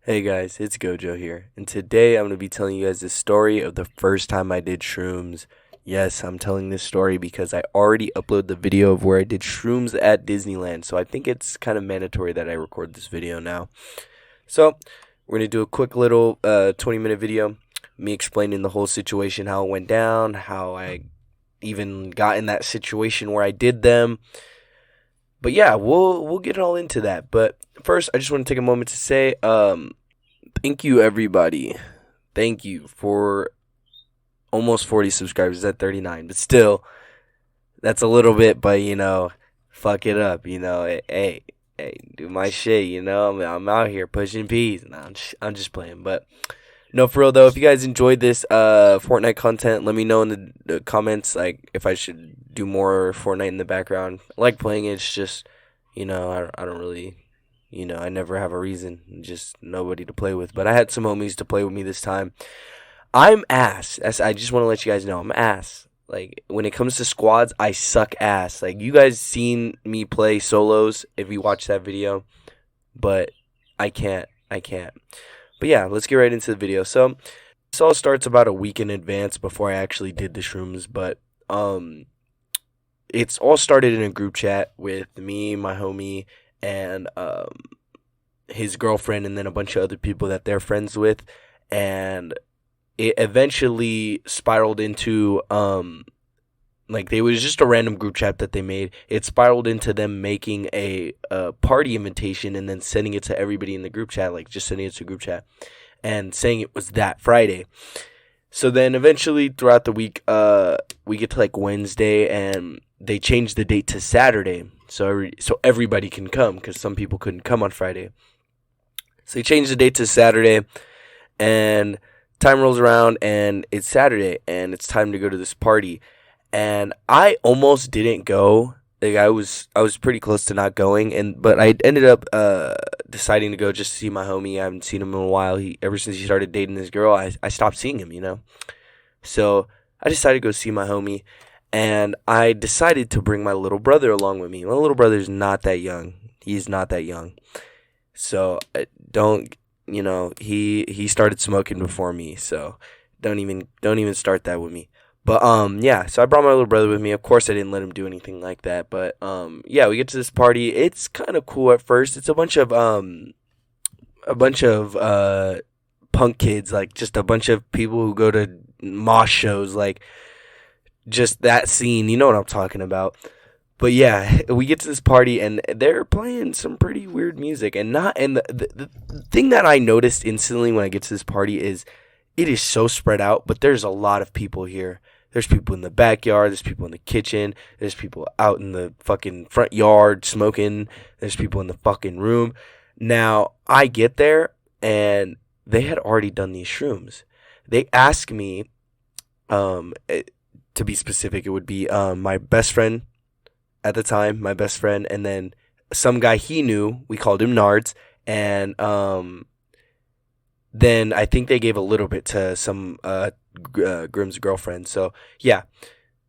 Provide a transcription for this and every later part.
Hey guys, it's Gojo here, and today I'm going to be telling you guys the story of the first time I did shrooms. Yes, I'm telling this story because I already uploaded the video of where I did shrooms at Disneyland, so I think it's kind of mandatory that I record this video now. So, we're going to do a quick little 20-minute video, me explaining the whole situation, how it went down, how I even got in that situation where I did them. But yeah, we'll get all into that. But first, I just want to take a moment to say, thank you everybody. Thank you for almost 40 subscribers at 39. But still, that's a little bit. But fuck it up. Hey, do my shit. I'm out here pushing peas. Nah, I'm just playing. But no, for real though, if you guys enjoyed this Fortnite content, let me know in the comments like if I should do more Fortnite in the background. I like playing it. It's just I don't really I never have a reason, just nobody to play with. But I had some homies to play with me this time. I'm ass. I just want to let you guys know I'm ass. Like when it comes to squads, I suck ass. Like you guys seen me play solos if you watch that video, but I can't. I can't. But yeah, let's get right into the video. So this all starts about a week in advance before I actually did the shrooms, but it's all started in a group chat with me, my homie, and his girlfriend, and then a bunch of other people that they're friends with, and it eventually spiraled into like they was just a random group chat that they made. It spiraled into them making a party invitation and then sending it to everybody in the group chat, like just sending it to group chat and saying it was that Friday. So then eventually throughout the week, we get to like Wednesday and they changed the date to Saturday. So everybody can come because some people couldn't come on Friday. So they changed the date to Saturday, and time rolls around and it's Saturday and it's time to go to this party. And I almost didn't go. Like I was pretty close to not going, but I ended up deciding to go just to see my homie. I haven't seen him in a while. He ever since he started dating this girl, I stopped seeing him. So I decided to go see my homie, and I decided to bring my little brother along with me. My little brother's not that young. He's not that young. So don't he started smoking before me. So don't even start that with me. But yeah, so I brought my little brother with me. Of course I didn't let him do anything like that, but yeah, we get to this party. It's kind of cool at first. It's a bunch of punk kids, like just a bunch of people who go to mosh shows, like just that scene. You know what I'm talking about. But yeah, we get to this party and they're playing some pretty weird music, and not and the thing that I noticed instantly when I get to this party is it is so spread out, but there's a lot of people here. There's people in the backyard, there's people in the kitchen, there's people out in the fucking front yard smoking, there's people in the fucking room. Now, I get there and they had already done these shrooms. They asked me, to be specific, it would be my best friend at the time, my best friend, and then some guy he knew. We called him Nards, and then I think they gave a little bit to some Grimm's girlfriend. So yeah,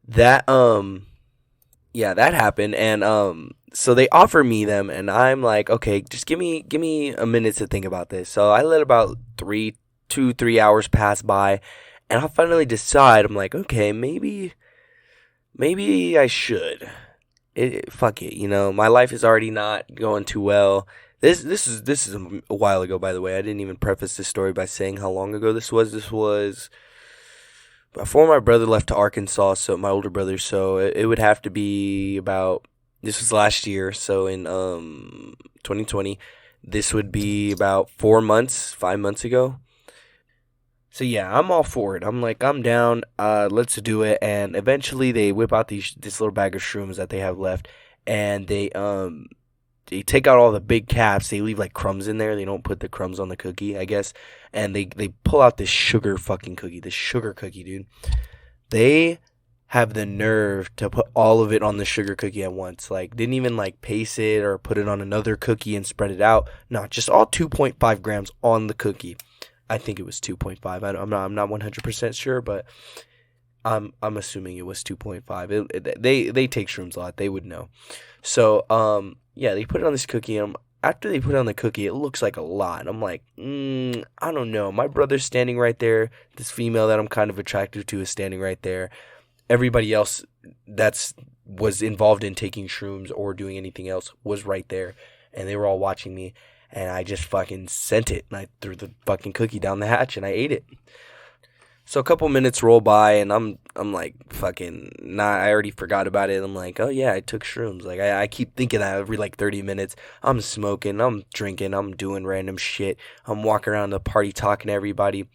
that that happened, and so they offer me them, and I'm like, okay, just give me a minute to think about this. So I let about 3 hours pass by, and I finally decide. I'm like, okay, maybe I should. Fuck it, my life is already not going too well. This is a while ago, by the way. I didn't even preface this story by saying how long ago this was. This was before my brother left to Arkansas, so my older brother. So it would have to be about. This was last year, so in 2020, this would be about 4 months, 5 months ago. So yeah, I'm all for it. I'm like, I'm down. Let's do it. And eventually, they whip out this little bag of shrooms that they have left, and they take out all the big caps. They leave like crumbs in there. They don't put the crumbs on the cookie, I guess. And they pull out this sugar fucking cookie. This sugar cookie, dude. They have the nerve to put all of it on the sugar cookie at once. Like, didn't even like paste it or put it on another cookie and spread it out. No, just all 2.5 grams on the cookie. I think it was 2.5. I'm not 100% sure, but I'm assuming it was 2.5. They take shrooms a lot. They would know. So yeah, they put it on this cookie. And after they put on the cookie, it looks like a lot. I'm like, I don't know. My brother's standing right there. This female that I'm kind of attracted to is standing right there. Everybody else that's was involved in taking shrooms or doing anything else was right there, and they were all watching me. And I just fucking sent it, and I threw the fucking cookie down the hatch, and I ate it. So a couple minutes roll by, and I'm like fucking nah. I already forgot about it. I'm like, oh yeah, I took shrooms. Like I keep thinking that every like 30 minutes. I'm smoking, I'm drinking, I'm doing random shit. I'm walking around the party talking to everybody.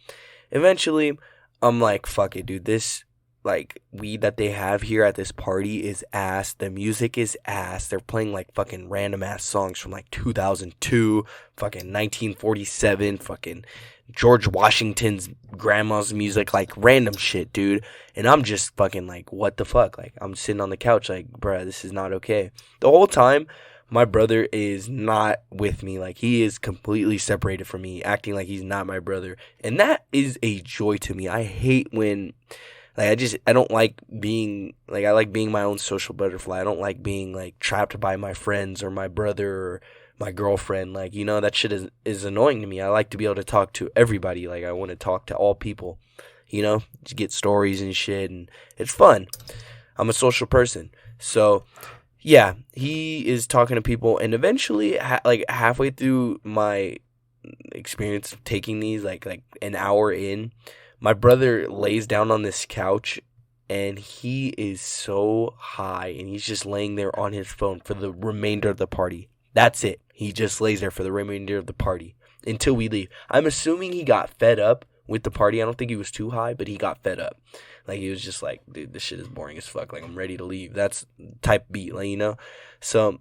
Eventually, I'm like, fuck it, dude. This like weed that they have here at this party is ass. The music is ass. They're playing like fucking random ass songs from like 2002, fucking 1947, fucking George Washington's grandma's music, like random shit, dude. And I'm just fucking like, what the fuck? Like, I'm sitting on the couch, like, bruh, this is not okay. The whole time, my brother is not with me. Like, he is completely separated from me, acting like he's not my brother. And that is a joy to me. I hate when, like, I don't like being, like, I like being my own social butterfly. I don't like being, like, trapped by my friends or my brother or my girlfriend. Like, you know, that shit is annoying to me. I like to be able to talk to everybody. Like, I want to talk to all people, you know, to get stories and shit, and it's fun. I'm a social person. So yeah, he is talking to people, and eventually like halfway through my experience of taking these, like an hour in, my brother lays down on this couch, and he is so high, and he's just laying there on his phone for the remainder of the party. That's it. He just lays there for the remainder of the party until we leave. I'm assuming he got fed up with the party. I don't think he was too high, but he got fed up. Like, he was just like, dude, this shit is boring as fuck. Like, I'm ready to leave. That's type beat, like, you know? So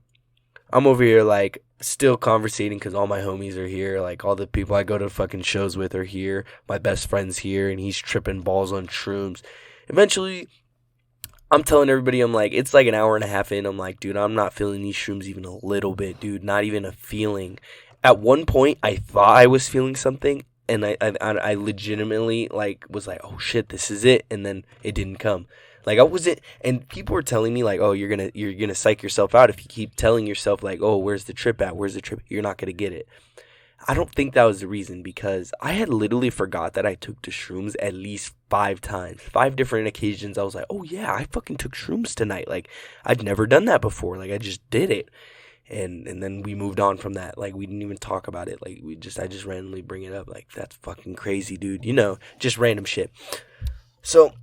I'm over here, like, still conversating because all my homies are here. Like, all the people I go to fucking shows with are here. My best friend's here, and he's tripping balls on shrooms. Eventually, I'm telling everybody, I'm like, it's like an hour and a half in. I'm like, dude, I'm not feeling these shrooms even a little bit, dude. Not even a feeling. At one point, I thought I was feeling something, and I legitimately, like, was like, oh, shit, this is it. And then it didn't come. Like, I wasn't, and people were telling me, like, oh, you're gonna psych yourself out if you keep telling yourself, like, oh, where's the trip at? Where's the trip? You're not gonna get it. I don't think that was the reason, because I had literally forgot that I took the shrooms at least 5 times. 5 different occasions. I was like, oh yeah, I fucking took shrooms tonight. Like, I'd never done that before. Like, I just did it. And then we moved on from that. Like, we didn't even talk about it. Like, I just randomly bring it up. Like, that's fucking crazy, dude. You know, just random shit. So,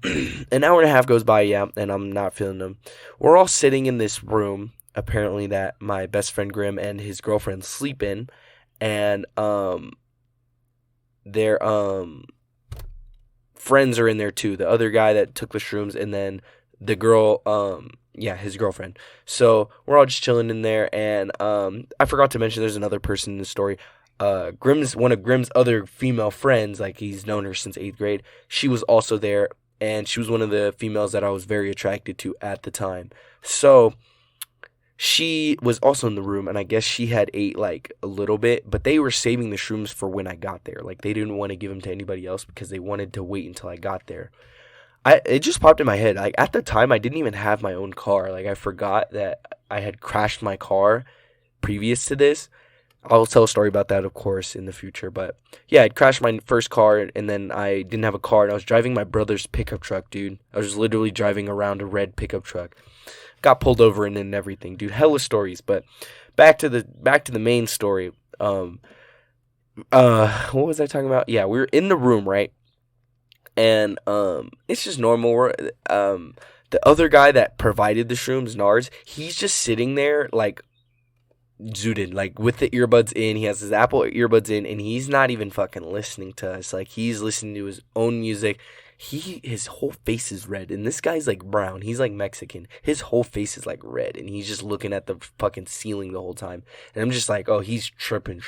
an hour and a half goes by, yeah, and I'm not feeling them. We're all sitting in this room, apparently, that my best friend Grim and his girlfriend sleep in. And their friends are in there too. The other guy that took the shrooms, and then the girl, his girlfriend. So we're all just chilling in there, and I forgot to mention there's another person in the story. One of Grim's other female friends, like, he's known her since 8th grade. She was also there, and she was one of the females that I was very attracted to at the time. So she was also in the room, and I guess she had ate, like, a little bit, but they were saving the shrooms for when I got there. Like, they didn't want to give them to anybody else because they wanted to wait until I got there. It just popped in my head. Like, at the time, I didn't even have my own car. Like, I forgot that I had crashed my car previous to this. I'll tell a story about that, of course, in the future. But yeah, I'd crashed my first car, and then I didn't have a car, and I was driving my brother's pickup truck, dude. I was literally driving around a red pickup truck. Got pulled over and everything, dude. Hella stories. But back to the main story. What was I talking about? Yeah, we were in the room, right? And it's just normal. The other guy that provided the shrooms, Nars, he's just sitting there, like, zooted, like, with the earbuds in. He has his Apple earbuds in, and he's not even fucking listening to us. Like, he's listening to his own music. His whole face is red, and this guy's like brown. He's like Mexican. His whole face is like red, and he's just looking at the fucking ceiling the whole time. And I'm just like, oh, he's tripping.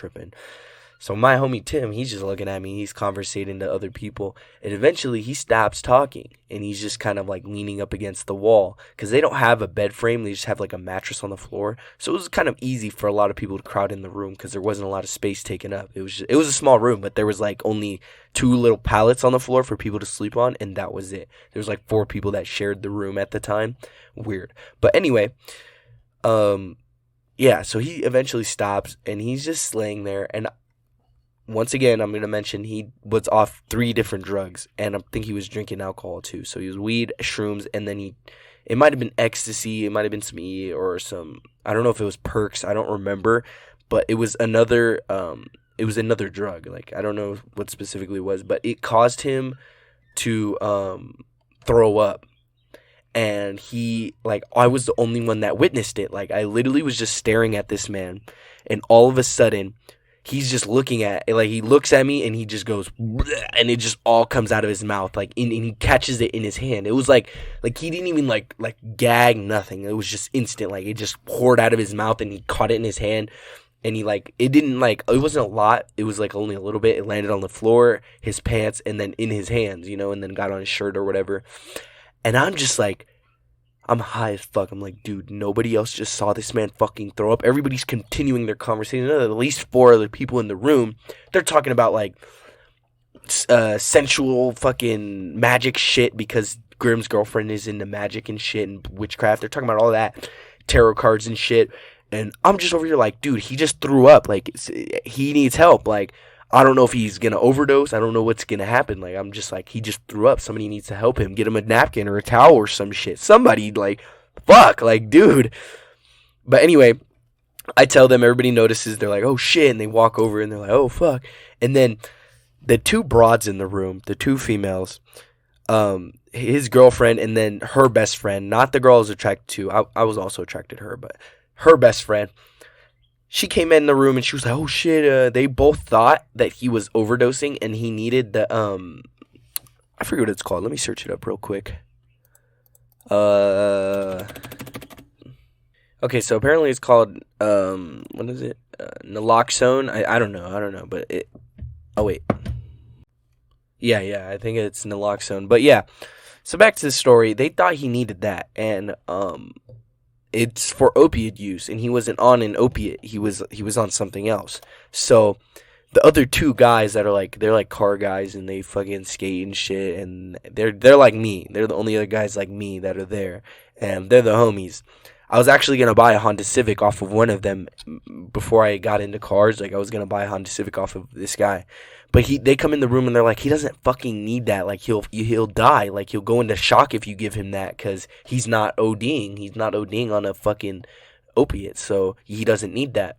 So my homie Tim, he's just looking at me. He's conversating to other people. And eventually he stops talking. And he's just kind of like leaning up against the wall. Because they don't have a bed frame. They just have like a mattress on the floor. So it was kind of easy for a lot of people to crowd in the room. Because there wasn't a lot of space taken up. It was a small room. But there was like only 2 little pallets on the floor for people to sleep on. And that was it. There was like 4 people that shared the room at the time. Weird. But anyway, yeah, so he eventually stops and he's just laying there. And once again, I'm going to mention he was off 3 different drugs. And I think he was drinking alcohol too. So he was weed, shrooms, and then it might have been ecstasy. It might have been some E or some, I don't know if it was perks. I don't remember. But it was another drug. Like, I don't know what specifically it was, but it caused him to throw up. And I was the only one that witnessed it. Like, I literally was just staring at this man, and all of a sudden he's just looking at, like, he looks at me and he just goes, and it just all comes out of his mouth, like, and he catches it in his hand. It was like he didn't even like gag, nothing. It was just instant. Like, it just poured out of his mouth and he caught it in his hand. And it wasn't a lot. It was like only a little bit. It landed on the floor, his pants, and then in his hands, and then got on his shirt or whatever. And I'm just like, I'm high as fuck. I'm like, dude, nobody else just saw this man fucking throw up. Everybody's continuing their conversation. At least 4 other people in the room. They're talking about like sensual fucking magic shit because Grimm's girlfriend is into magic and shit and witchcraft. They're talking about all that, tarot cards and shit. And I'm just over here like, dude, he just threw up. Like, he needs help. Like, I don't know if he's going to overdose. I don't know what's going to happen. Like, I'm just like, he just threw up. Somebody needs to help him. Get him a napkin or a towel or some shit. Somebody, like, fuck. Like, dude. But anyway, I tell them, everybody notices. They're like, oh, shit. And they walk over and they're like, oh, fuck. And then the 2 broads in the room, the 2 females, his girlfriend and then her best friend, not the girl I was attracted to. I was also attracted to her, but her best friend, she came in the room and she was like, oh shit, they both thought that he was overdosing and he needed the, I forget what it's called. Let me search it up real quick. Okay, so apparently it's called, what is it? Naloxone? I don't know, but oh wait. Yeah, I think it's naloxone. But yeah, so back to the story. They thought he needed that, and, it's for opiate use, and he wasn't on an opiate. He was on something else. So the other 2 guys that are they're like car guys and they fucking skate and shit, and they're like me. They're the only other guys like me that are there, and they're the homies. I was actually gonna buy a Honda Civic off of one of them before I got into cars. Like, I was gonna buy a Honda Civic off of this guy, but they come in the room and they're like, he doesn't fucking need that. Like, he'll die. Like, he'll go into shock if you give him that because he's not ODing. He's not ODing on a fucking opiate, so he doesn't need that.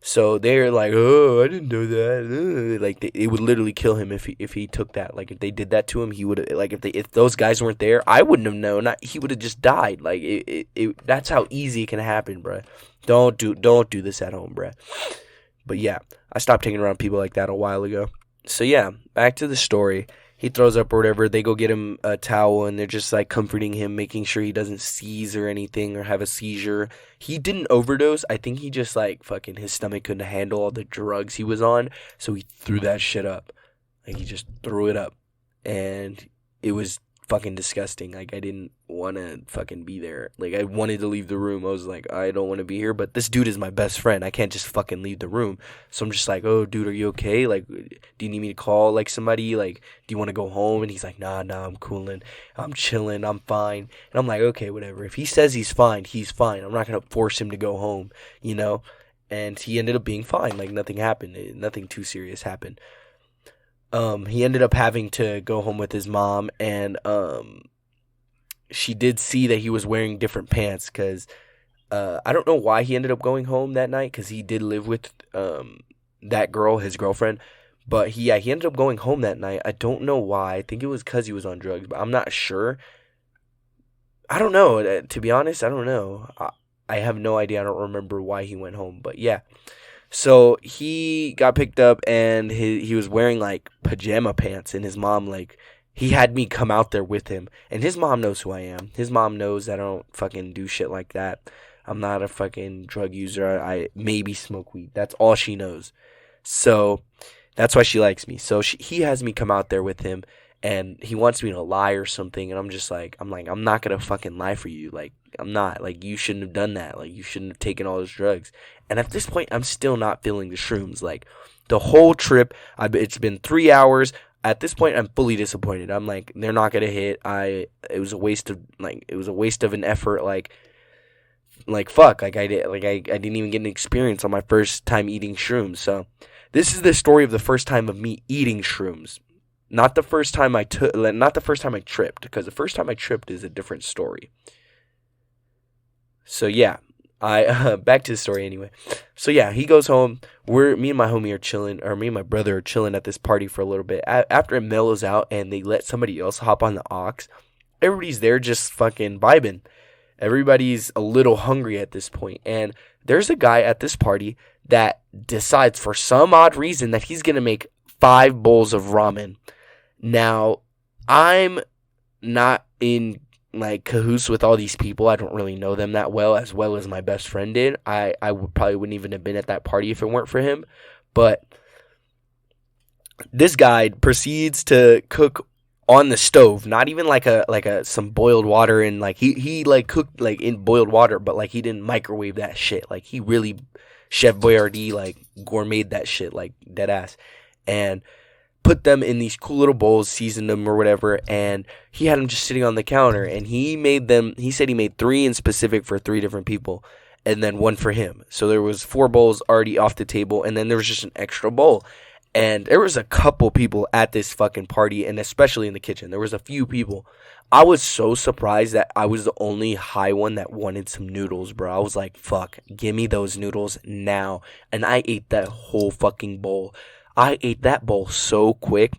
So they're like, oh, I didn't know that. Like, it would literally kill him if he took that. Like, if they did that to him, he would, like, if those guys weren't there, I wouldn't have known. He would have just died. Like, that's how easy it can happen, bruh. Don't do this at home, bruh. But yeah, I stopped hanging around people like that a while ago. So yeah, back to the story. He throws up or whatever. They go get him a towel and they're just like comforting him, making sure he doesn't seize or anything or have a seizure. He didn't overdose. I think he just like fucking his stomach couldn't handle all the drugs he was on. So he threw that shit up. Like, he just threw it up. And it was fucking disgusting. Like, I didn't want to fucking be there. Like, I wanted to leave the room. I was like, I don't want to be here, but this dude is my best friend. I can't just fucking leave the room. So I'm just like, oh, dude, are you okay? Like, do you need me to call, like, somebody? Like, do you want to go home? And he's like, nah, I'm cooling. I'm chilling. I'm fine. And I'm like, okay, whatever. If he says he's fine, he's fine. I'm not going to force him to go home, you know? And he ended up being fine. Like, nothing happened. Nothing too serious happened. He ended up having to go home with his mom, and she did see that he was wearing different pants because I don't know why he ended up going home that night because he did live with that girl, his girlfriend. But he ended up going home that night. I don't know why. I think it was because he was on drugs, but I'm not sure. I don't know. To be honest, I don't know. I have no idea. I don't remember why he went home, but yeah. So he got picked up and he was wearing like pajama pants, and his mom, like, he had me come out there with him, and his mom knows who I am. His mom knows I don't fucking do shit like that. I'm not a fucking drug user. I maybe smoke weed. That's all she knows. So that's why she likes me. So he has me come out there with him, and he wants me to lie or something, and I'm not gonna fucking lie for you. Like, I'm not. Like, you shouldn't have done that. Like, you shouldn't have taken all those drugs. And at this point, I'm still not feeling the shrooms. Like, the whole trip, it's been 3 hours. At this point, I'm fully disappointed. I'm like, they're not gonna hit. It was a waste of an effort. Like, like fuck, like I didn't even get an experience on my first time eating shrooms. So this is the story of the first time of me eating shrooms. Not the first time I tripped, because the first time I tripped is a different story. So yeah, I back to the story anyway. So yeah, he goes home. Me and my homie are chilling, or me and my brother are chilling at this party for a little bit. After it mellows out and they let somebody else hop on the aux, everybody's there just fucking vibing. Everybody's a little hungry at this point, and there's a guy at this party that decides for some odd reason that he's gonna make 5 bowls of ramen. Now, I'm not in like cahoots with all these people. I don't really know them that well as my best friend did. Probably wouldn't even have been at that party if it weren't for him. But this guy proceeds to cook on the stove, not even like some boiled water, and like he like cooked like in boiled water, but like he didn't microwave that shit. Like he really Chef Boyardee like gourmet that shit, like dead ass. And put them in these cool little bowls, seasoned them or whatever, and he had them just sitting on the counter, and he said he made 3 in specific for 3 different people, and then 1 for him. So there was 4 bowls already off the table, and then there was just an extra bowl. And there was a couple people at this fucking party, and especially in the kitchen. There was a few people. I was so surprised that I was the only high one that wanted some noodles, bro. I was like, fuck, give me those noodles now. And I ate that whole fucking bowl. I ate that bowl so quick.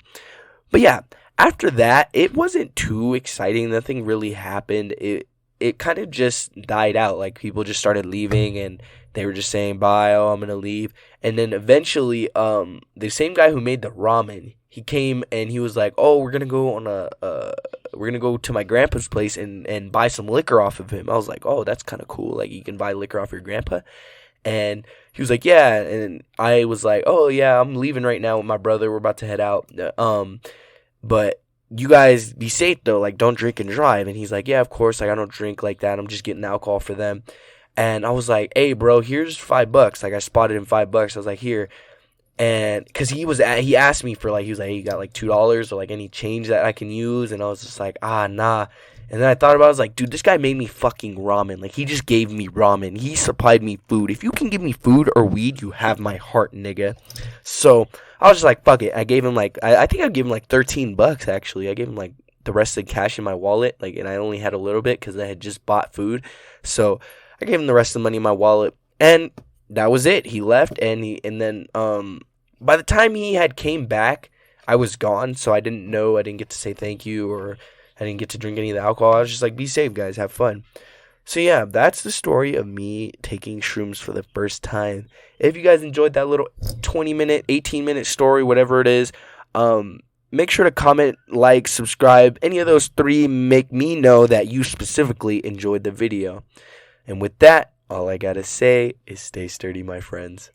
But yeah, after that, it wasn't too exciting. Nothing really happened. It kind of just died out. Like, people just started leaving, and they were just saying, bye, oh, I'm going to leave. And then eventually, the same guy who made the ramen, he came and he was like, oh, we're going to go on we're going to go to my grandpa's place and buy some liquor off of him. I was like, oh, that's kind of cool. Like, you can buy liquor off your grandpa. And he was like, yeah. And I was like, oh, yeah, I'm leaving right now with my brother. We're about to head out. But you guys be safe, though. Like, don't drink and drive. And he's like, yeah, of course. Like, I don't drink like that. I'm just getting alcohol for them. And I was like, hey, bro, here's $5. Like, I spotted him $5. I was like, here. And because he asked me for, like, he was like, hey, you got like $2 or like any change that I can use? And I was just like, nah. And then I thought about it, I was like, dude, this guy made me fucking ramen. Like, he just gave me ramen. He supplied me food. If you can give me food or weed, you have my heart, nigga. So I was just like, fuck it. I gave him like, I think I gave him like $13, actually. I gave him like the rest of the cash in my wallet. Like, and I only had a little bit because I had just bought food. So I gave him the rest of the money in my wallet. And that was it. He left, and then by the time he had came back, I was gone. So I didn't get to say thank you, or I didn't get to drink any of the alcohol. I was just like, be safe, guys. Have fun. So, yeah, that's the story of me taking shrooms for the first time. If you guys enjoyed that little 20-minute, 18-minute story, whatever it is, make sure to comment, like, subscribe. Any of those 3 make me know that you specifically enjoyed the video. And with that, all I gotta say is stay sturdy, my friends.